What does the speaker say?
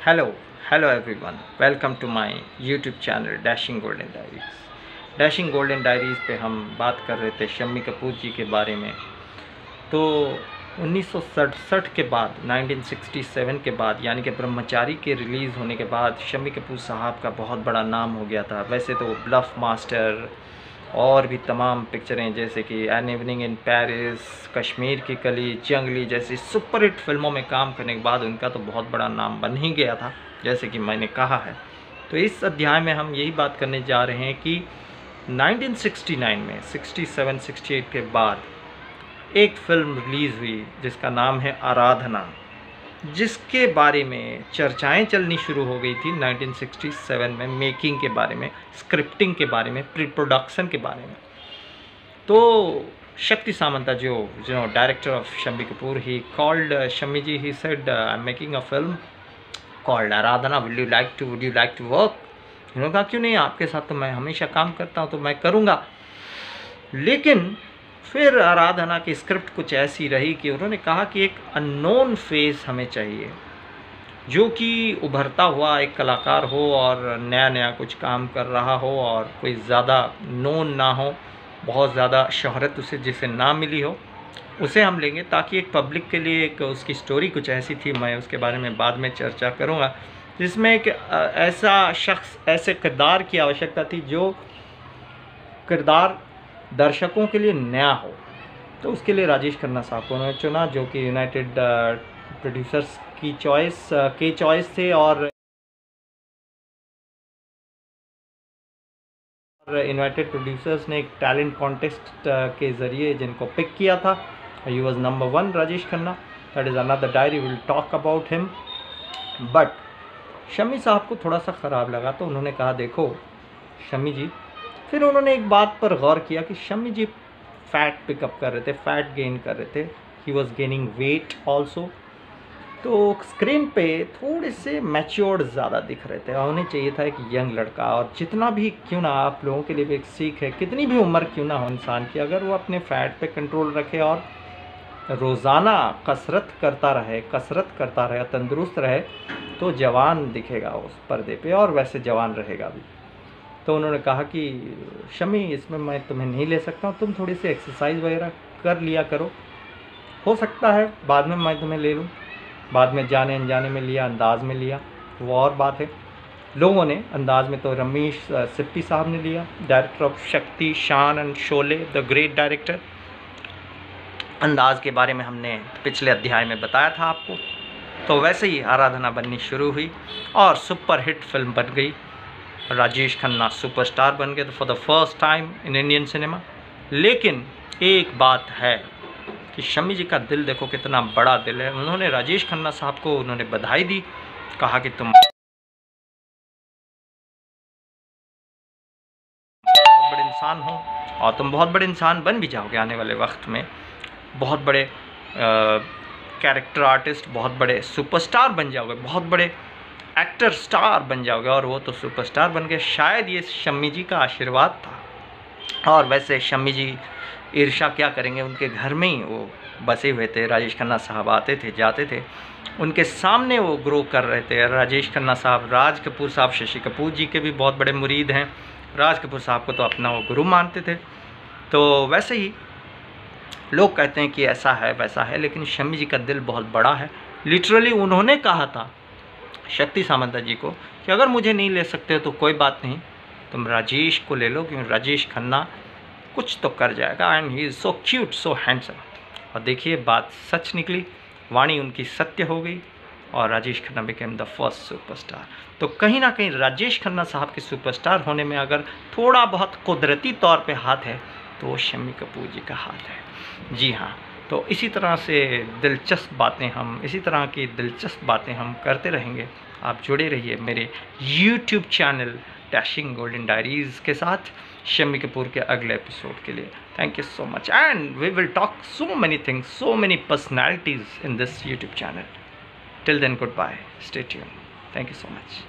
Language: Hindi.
Hello hello everyone, welcome to my YouTube channel dashing golden diaries. Dashing golden diaries पे हम बात कर रहे थे शम्मी कपूर जी के बारे में। तो 1967 के बाद 1967 के बाद यानी कि ब्रह्मचारी के रिलीज़ होने के बाद शम्मी कपूर साहब का बहुत बड़ा नाम हो गया था। वैसे तो ब्लफ मास्टर और भी तमाम पिक्चरें जैसे कि an evening in Paris, Kashmir की कली, जंगली जैसी सुपरहिट फिल्मों में काम करने के बाद उनका तो बहुत बड़ा नाम बन ही गया था, जैसे कि मैंने कहा है। तो इस अध्याय में हम यही बात करने जा रहे हैं कि 1969 में 67-68 के बाद एक फ़िल्म रिलीज़ हुई जिसका नाम है आराधना, जिसके बारे में चर्चाएं चलनी शुरू हो गई थी 1967 में, मेकिंग के बारे में, स्क्रिप्टिंग के बारे में, प्री प्रोडक्शन के बारे में। तो शक्ति सामंता जो director of Shammi Kapoor, he called Shammi ji, he said I am making a film called Aradhana, would you like to work. उन्होंने कहा क्यों नहीं, आपके साथ तो मैं हमेशा काम करता हूँ, तो मैं करूँगा। लेकिन फिर आराधना की स्क्रिप्ट कुछ ऐसी रही कि उन्होंने कहा कि एक अननोन फेस हमें चाहिए, जो कि उभरता हुआ एक कलाकार हो और नया नया कुछ काम कर रहा हो और कोई ज़्यादा नोन ना हो, बहुत ज़्यादा शोहरत उसे जिसे ना मिली हो, उसे हम लेंगे, ताकि एक पब्लिक के लिए एक उसकी स्टोरी कुछ ऐसी थी, मैं उसके बारे में बाद में चर्चा करूँगा, जिसमें एक ऐसा शख्स, ऐसे किरदार की आवश्यकता थी जो किरदार दर्शकों के लिए नया हो। तो उसके लिए राजेश खन्ना साहब को उन्होंने चुना, जो कि यूनाइटेड प्रोड्यूसर्स की चॉइस थे, और यूनाइटेड प्रोड्यूसर्स ने एक टैलेंट कॉन्टेस्ट के ज़रिए जिनको पिक किया था। He was number 1 Rajesh Khanna. That is another diary, will talk about him. But Shammi साहब को थोड़ा सा ख़राब लगा, तो उन्होंने कहा देखो शम्मी जी, फिर उन्होंने एक बात पर गौर किया कि शम्मी जी फैट पिकअप कर रहे थे, फैट गेन कर रहे थे, he was gaining weight also. तो स्क्रीन पे थोड़े से मैच्योर्ड ज़्यादा दिख रहे थे, और उन्हें चाहिए था एक यंग लड़का। और जितना भी क्यों ना, आप लोगों के लिए भी एक सीख है, कितनी भी उम्र क्यों ना हो इंसान की, अगर वो अपने फ़ैट पे कंट्रोल रखे और रोज़ाना कसरत करता रहे, तंदुरुस्त रहे, तो जवान दिखेगा उस पर्दे पे, और वैसे जवान रहेगा भी। तो उन्होंने कहा कि शम्मी, इसमें मैं तुम्हें नहीं ले सकता हूँ, तुम थोड़ी सी एक्सरसाइज वगैरह कर लिया करो, हो सकता है बाद में मैं तुम्हें ले लूँ। बाद में जाने अनजाने में लिया, अंदाज में लिया, वो और बात है। लोगों ने अंदाज में तो रमेश सिप्पी साहब ने लिया, डायरेक्टर ऑफ शक्ति, शान and Sholay, the great director. अंदाज के बारे में हमने पिछले अध्याय में बताया था आपको। तो वैसे ही आराधना बननी शुरू हुई और सुपर हिट फिल्म बन गई। राजेश खन्ना सुपरस्टार बन गए for the first time in Indian cinema. लेकिन एक बात है कि शम्मी जी का दिल देखो कितना बड़ा दिल है। उन्होंने राजेश खन्ना साहब को उन्होंने बधाई दी, कहा कि तुम बहुत बड़े इंसान हो, और तुम बहुत बड़े इंसान बन भी जाओगे आने वाले वक्त में, बहुत बड़े कैरेक्टर आर्टिस्ट, बहुत बड़े सुपरस्टार बन जाओगे, बहुत बड़े एक्टर स्टार बन जाओगे। और वो तो सुपरस्टार बन गए। शायद ये शम्मी जी का आशीर्वाद था। और वैसे शम्मी जी ईर्षा क्या करेंगे, उनके घर में ही वो बसे हुए थे। राजेश खन्ना साहब आते थे, जाते थे, उनके सामने वो ग्रो कर रहे थे। राजेश खन्ना साहब, राज कपूर साहब शशि कपूर जी के भी बहुत बड़े मुरीद हैं। राज कपूर साहब को तो अपना वो गुरु मानते थे। तो वैसे ही लोग कहते हैं कि ऐसा है वैसा है, लेकिन शम्मी जी का दिल बहुत बड़ा है। लिटरली उन्होंने कहा था शक्ति सामंता जी को कि अगर मुझे नहीं ले सकते हो तो कोई बात नहीं, तुम राजेश को ले लो, क्योंकि राजेश खन्ना कुछ तो कर जाएगा, and he is so cute, so handsome. और देखिए बात सच निकली, वाणी उनकी सत्य हो गई, और Rajesh Khanna became the first superstar. तो कहीं ना कहीं राजेश खन्ना साहब के सुपरस्टार होने में अगर थोड़ा बहुत कुदरती तौर पे हाथ है, तो वो शम्मी कपूर जी का हाथ है। जी हाँ, तो इसी तरह की दिलचस्प बातें हम करते रहेंगे। आप जुड़े रहिए मेरे YouTube channel dashing golden diaries के साथ शम्मी कपूर के अगले एपिसोड के लिए। Thank you so much, and we will talk so many things, so many personalities in this YouTube channel. Till then, good bye, stay tuned, thank you so much.